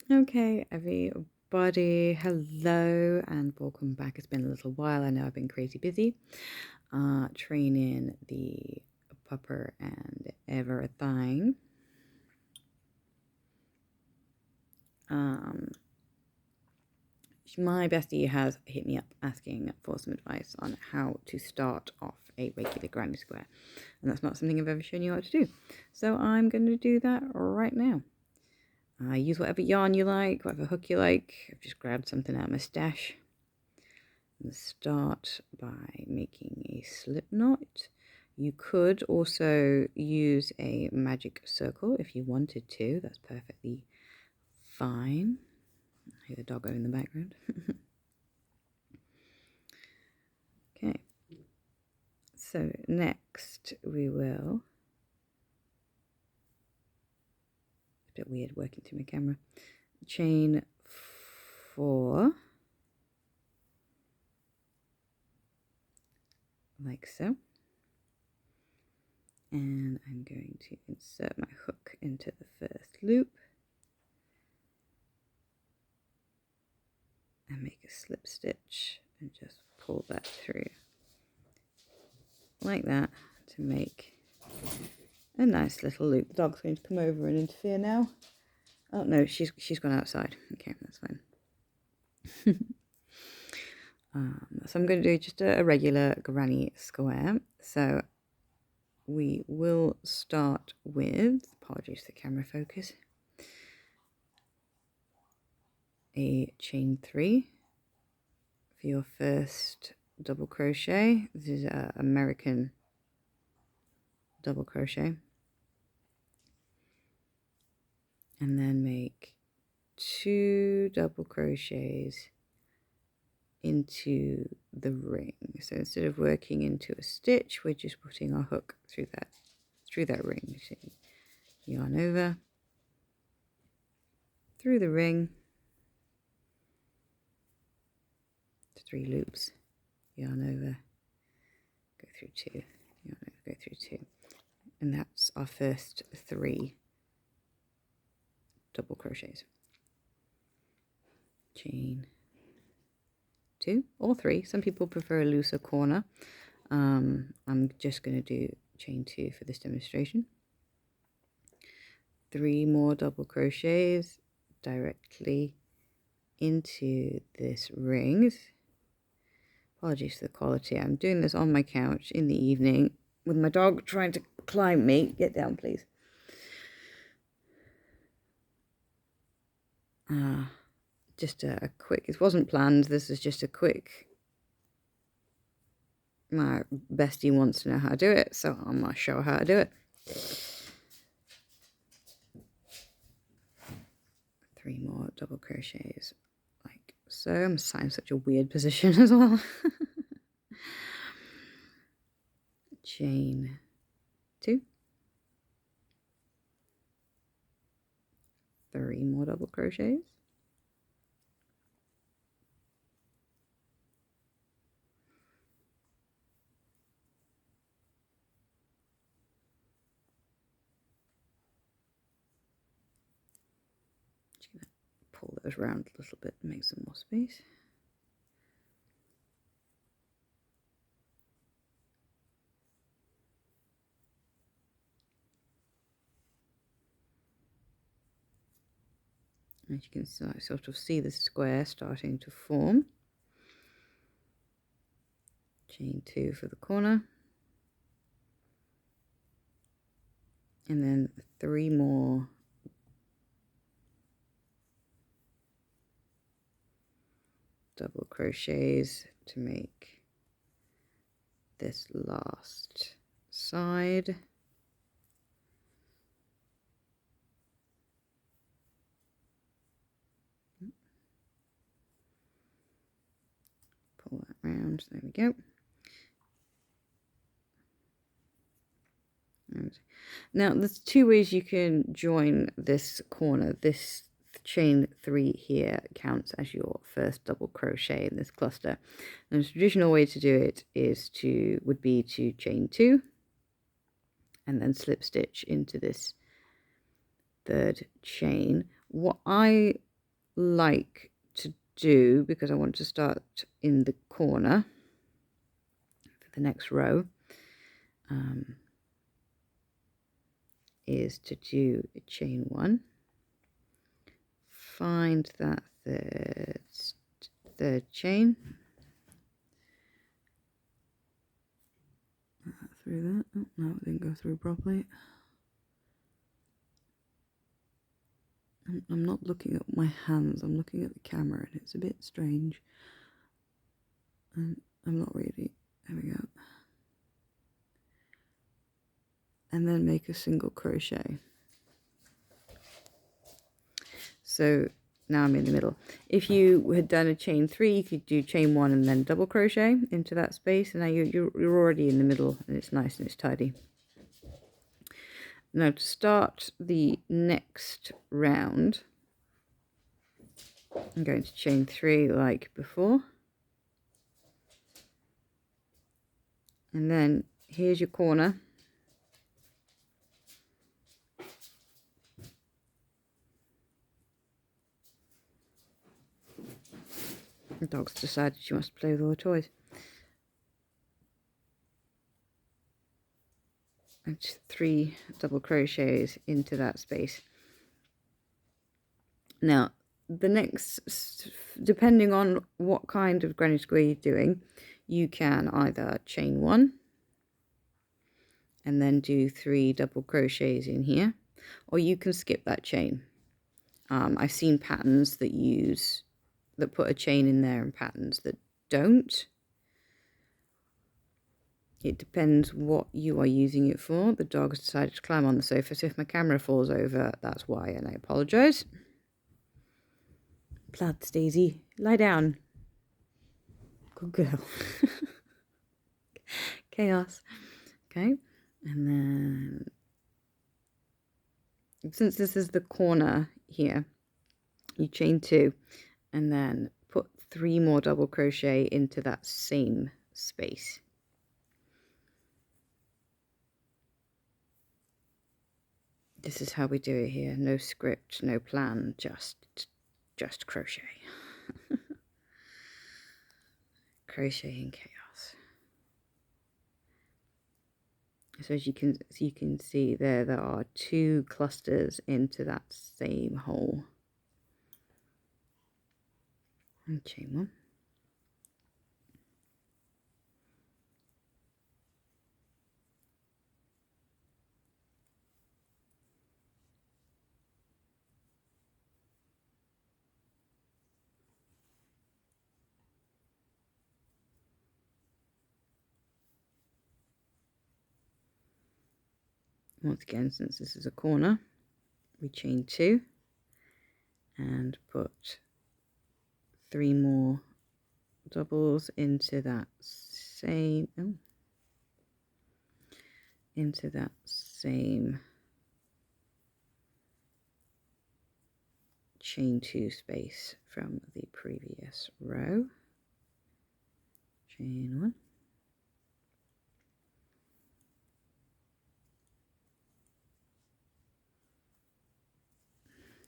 Okay, everybody, hello and welcome back. It's been a little while. I know I've been crazy busy training the pupper and everything. My bestie has hit me up asking for some advice on how to start off a regular granny square, and that's not something I've ever shown you how to do. So I'm going to do that right now. Use whatever yarn you like, whatever hook you like. I've just grabbed something out of my stash. And start by making a slip knot. You could also use a magic circle if you wanted to. That's perfectly fine. I hear the doggo in the background. Okay. So next we will... It's a bit weird working through my camera. Chain 4. Like so. And I'm going to insert my hook into the first loop and make a slip stitch and just pull that through like that to make a nice little loop. The dog's going to come over and interfere now. Oh no, she's gone outside. Okay, that's fine. So I'm going to do just a regular granny square. So we will start with, apologies for the camera focus, a chain 3 for your first double crochet. This is an American double crochet. And then make 2 double crochets into the ring. So instead of working into a stitch, we're just putting our hook through that ring. So yarn over, through the ring, 3 loops, yarn over, go through 2, yarn over, go through 2. And that's our first 3 double crochets. Chain 2 or 3. Some people prefer a looser corner. I'm just going to do chain 2 for this demonstration. 3 more double crochets directly into this ring. Apologies for the quality. I'm doing this on my couch in the evening with my dog trying to climb me. Get down, please. Just a quick, it wasn't planned. This is just a quick, my bestie wants to know how to do it, so I'm going to show her how to do it. 3 more double crochets like so. I'm sat in such a weird position as well. Chain 2, 3 more double crochets, just gonna pull those around a little bit and make some more space. As you can sort of see the square starting to form. Chain 2 for the corner. And then 3 more double crochets to make this last side. Pull that round, there we go. And now there's 2 ways you can join this corner. This chain 3 here counts as your first double crochet in this cluster. And the traditional way to do it would be to chain 2 and then slip stitch into this 3rd chain. What I like to do, because I want to start in the corner for the next row, is to do a chain 1, find that third chain, through that. Oh, no, it didn't go through properly. I'm not looking at my hands, I'm looking at the camera, and it's a bit strange. And I'm not really. There we go. And then make a single crochet. So now I'm in the middle. If you had done a chain 3, you could do chain 1 and then double crochet into that space, and now you're already in the middle, and it's nice and it's tidy. Now to start the next round, I'm going to chain 3 like before, and then here's your corner. The dog's decided she wants to play with all the toys. And 3 double crochets into that space. Now, the next, depending on what kind of granny square you're doing, you can either chain 1 and then do 3 double crochets in here, or you can skip that chain. I've seen patterns that put a chain in there and patterns that don't. It depends what you are using it for. The dog has decided to climb on the sofa, so if my camera falls over, that's why, and I apologise. Plaids, Daisy, lie down. Good girl. Chaos. Okay, and then since this is the corner here, you chain 2 and then put 3 more double crochet into that same space. This is how we do it here. No script, no plan, just crochet. Crocheting chaos. So as you can see there are 2 clusters into that same hole. And chain 1. Once again, since this is a corner, we chain 2 and put 3 more doubles into that same chain 2 space from the previous row. Chain 1.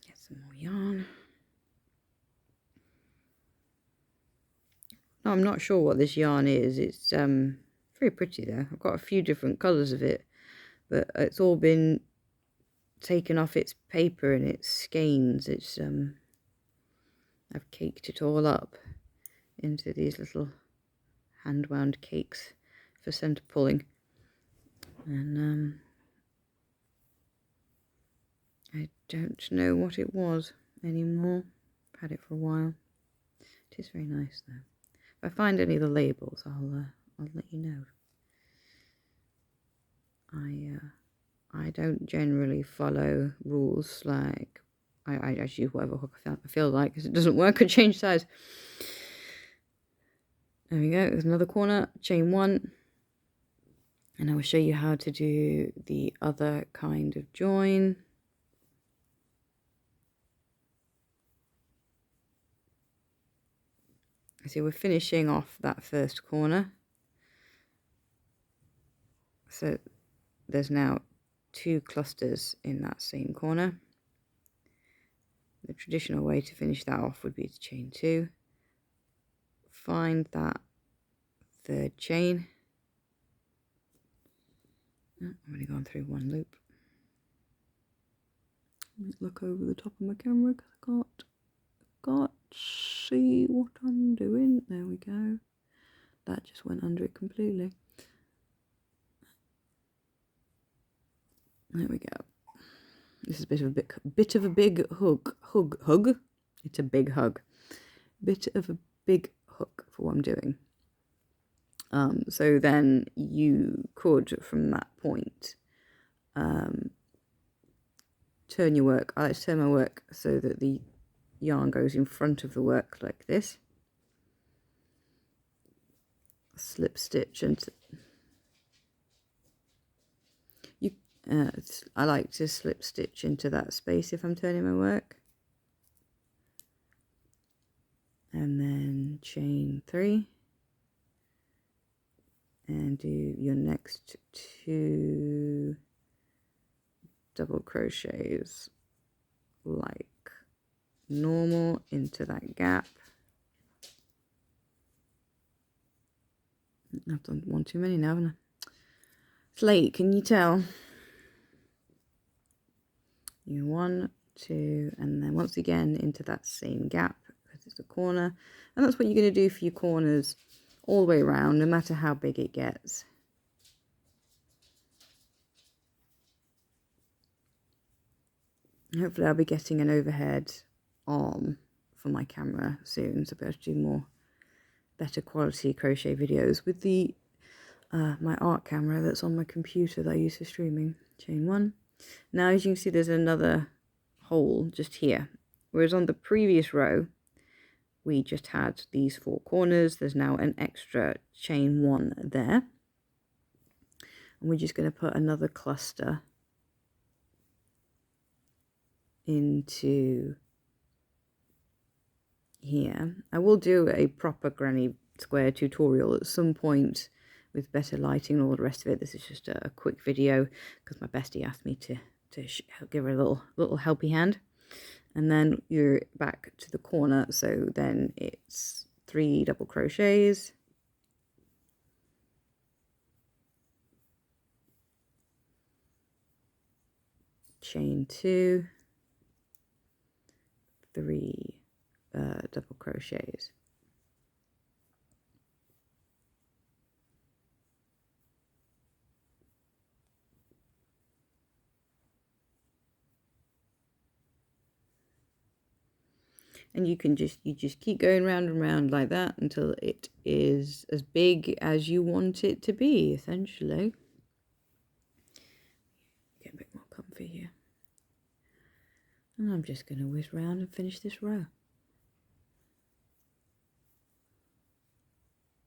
Get some more yarn. Now, I'm not sure what this yarn is. It's very pretty though. I've got a few different colours of it, but it's all been taken off its paper and its skeins. It's I've caked it all up into these little hand wound cakes for centre pulling, and I don't know what it was anymore. I've had it for a while. It is very nice though. If I find any of the labels, I'll let you know. I don't generally follow rules, like I just use whatever hook I feel like, because it doesn't work. I change size. There we go. There's another corner. Chain 1, and I will show you how to do the other kind of join. So we're finishing off that first corner. So there's now 2 clusters in that same corner. The traditional way to finish that off would be to chain 2, find that third chain. Oh, I've already gone through one loop. Let me look over the top of my camera because I can't see what I'm doing. There we go. That just went under it completely. There we go. This is a bit of a big hug. It's a big hug. Bit of a big hook for what I'm doing. So then you could, from that point, turn your work. I like to turn my work so that the yarn goes in front of the work like this. Slip stitch into. I like to slip stitch into that space if I'm turning my work. And then chain 3. And do your next 2 double crochets like normal into that gap. I've done one too many now, haven't I? It's late, can you tell? 1, 2, and then once again into that same gap because it's a corner. And that's what you're going to do for your corners all the way around, no matter how big it gets. Hopefully I'll be getting an overhead arm for my camera soon, so I'll be able to do better quality crochet videos with the my art camera that's on my computer that I use for streaming. Chain 1. Now as you can see there's another hole just here, whereas on the previous row we just had these 4 corners. There's now an extra chain 1 there, and we're just going to put another cluster into here. I will do a proper granny square tutorial at some point with better lighting and all the rest of it. This is just a quick video because my bestie asked me to give her a little helpy hand. And then you're back to the corner, so then it's 3 double crochets, chain 2, 3 double crochets. And you just keep going round and round like that until it is as big as you want it to be, essentially. Get a bit more comfy here. And I'm just going to whiz round and finish this row.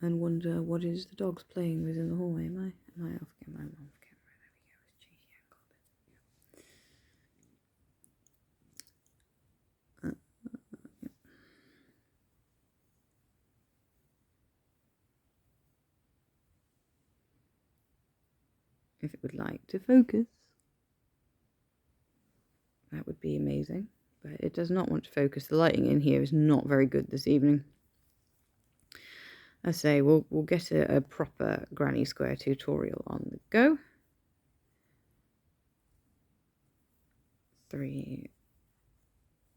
And wonder what is the dogs playing with in the hallway. Am I off camera? I'm off camera. There we go. It's cheesy angle. If it would like to focus, that would be amazing. But it does not want to focus. The lighting in here is not very good this evening. I say we'll get a proper granny square tutorial on the go. 3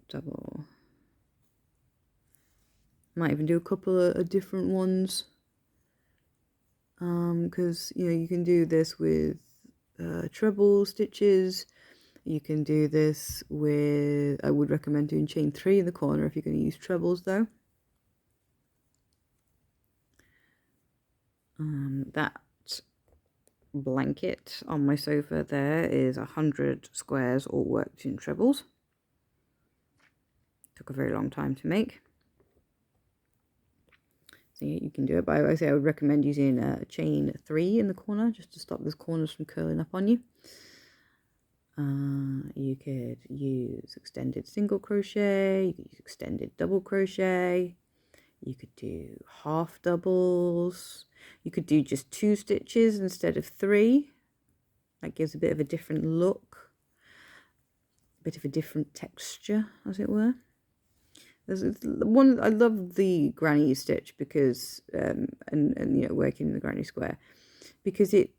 double. Might even do a couple of different ones, because you can do this with treble stitches. You can do this with, I would recommend doing chain 3 in the corner if you're going to use trebles though. That blanket on my sofa there is 100 squares all worked in trebles. Took a very long time to make. So yeah, you can do it, but I would recommend using a chain 3 in the corner just to stop those corners from curling up on you. You could use extended single crochet, you could use extended double crochet, you could do half doubles, you could do just 2 stitches instead of 3. That gives a bit of a different look. bit of a different texture, as it were. There's one, I love the granny stitch because, and you know, working in the granny square, because it's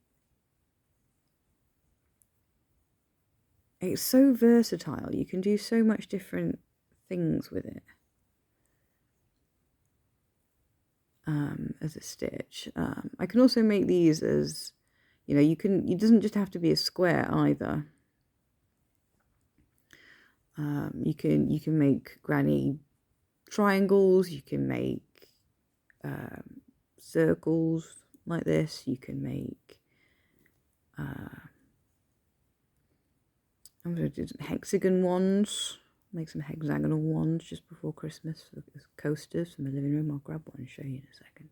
so versatile. You can do so much different things with it. As a stitch. I can also make these as, you know, it doesn't just have to be a square either. You can make granny triangles, you can make circles like this, you can make I'm going to do hexagon ones, make some hexagonal ones just before Christmas as coasters for my living room. I'll grab one and show you in a second.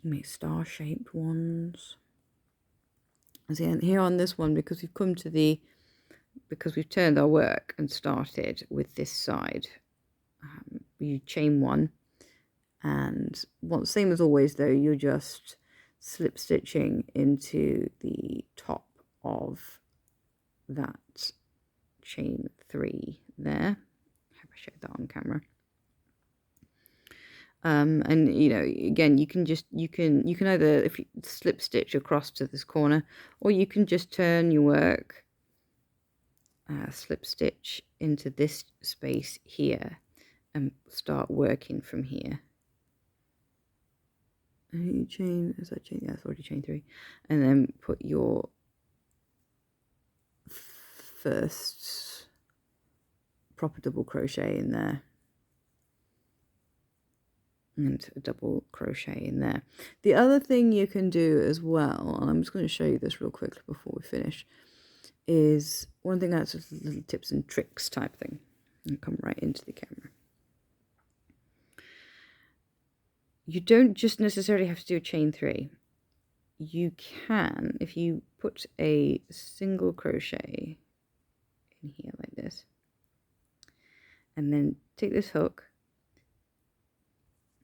Make star-shaped ones. And here on this one, because we've turned our work and started with this side, you chain one, and same as always though, you're just slip stitching into the top of that chain 3 there. I hope I showed that on camera. And you know, again, you can either, if you slip stitch across to this corner, or you can just turn your work, slip stitch into this space here and start working from here. And you chain, is that chain? Yeah, it's already chain 3. And then put your first proper double crochet in there. And a double crochet in there. The other thing you can do as well, and I'm just going to show you this real quickly before we finish, is one thing that's just a little tips and tricks type thing. And come right into the camera. You don't just necessarily have to do a chain 3. You can, if you put a single crochet in here like this, and then take this hook,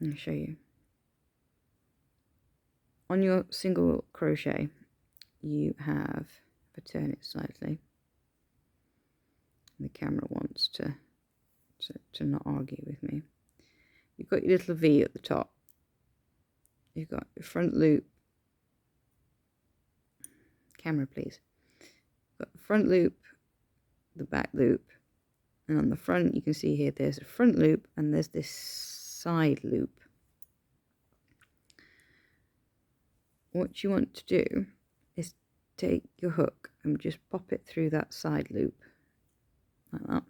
I'll show you. On your single crochet, you have, if I turn it slightly, the camera wants to not argue with me. You've got your little V at the top. You've got your front loop. Camera, please. You've got the front loop, the back loop, and on the front, you can see here, there's a front loop and there's this side loop. What you want to do is take your hook and just pop it through that side loop like that.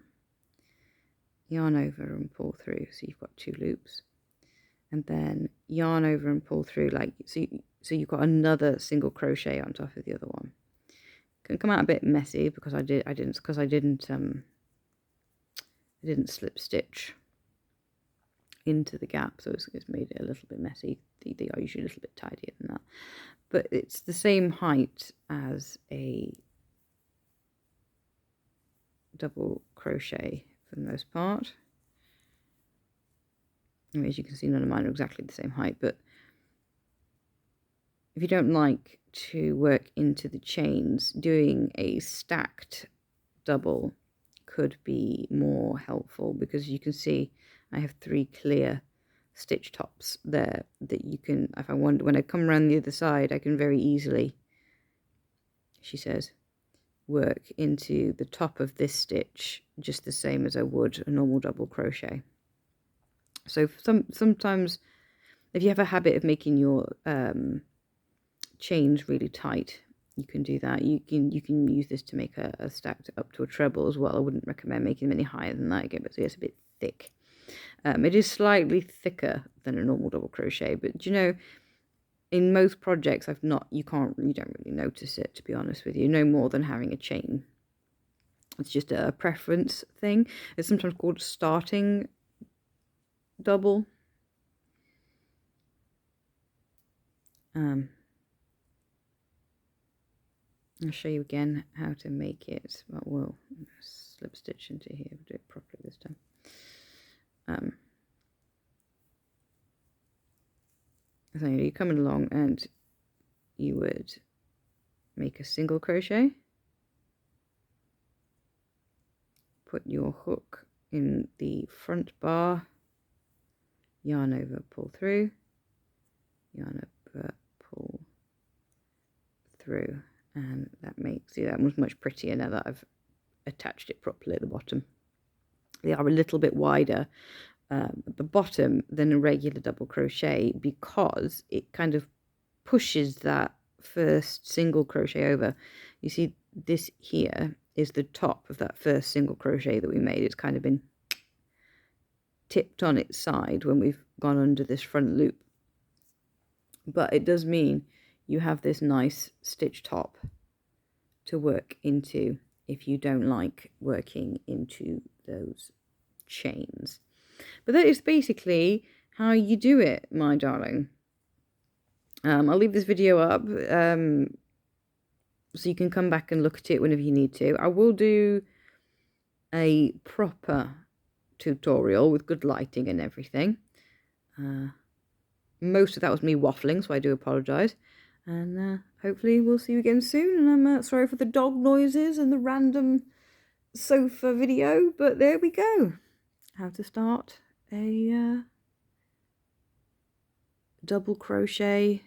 Yarn over and pull through, so you've got 2 loops, and then yarn over and pull through, like so you've got another single crochet on top of the other one. Can come out a bit messy because I didn't slip stitch into the gap, so it's made it a little bit messy. They are usually a little bit tidier than that, but it's the same height as a double crochet for the most part. And as you can see, none of mine are exactly the same height, but if you don't like to work into the chains, doing a stacked double could be more helpful, because you can see I have 3 clear stitch tops there that you can, if I want, when I come around the other side, I can very easily, she says, work into the top of this stitch just the same as I would a normal double crochet. So sometimes if you have a habit of making your chains really tight, you can do that. You can use this to make a stacked up to a treble as well. I wouldn't recommend making them any higher than that again, but it's a bit thick. It is slightly thicker than a normal double crochet, but you know, in most projects you don't really notice it, to be honest with you, no more than having a chain. It's just a preference thing. It's sometimes called starting double. I'll show you again how to make it. Well, we'll slip stitch into here. We'll do it properly this time. So you're coming along and you would make a single crochet, put your hook in the front bar, yarn over, pull through, yarn over, pull through, and that makes, see, that one's much prettier now that I've attached it properly at the bottom. They are a little bit wider at the bottom than a regular double crochet because it kind of pushes that first single crochet over. You see, this here is the top of that first single crochet that we made. It's kind of been tipped on its side when we've gone under this front loop, but it does mean you have this nice stitch top to work into if you don't like working into those chains. But that is basically how you do it, my darling. I'll leave this video up so you can come back and look at it whenever you need to. I will do a proper tutorial with good lighting and everything. Most of that was me waffling, so I do apologise. And hopefully we'll see you again soon. And I'm sorry for the dog noises and the random sofa video, but there we go. How to start a double crochet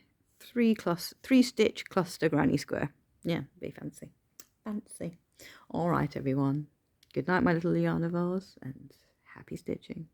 3-stitch cluster granny square. Yeah, be fancy. Fancy. All right, everyone. Good night, my little yarn of ours, and happy stitching.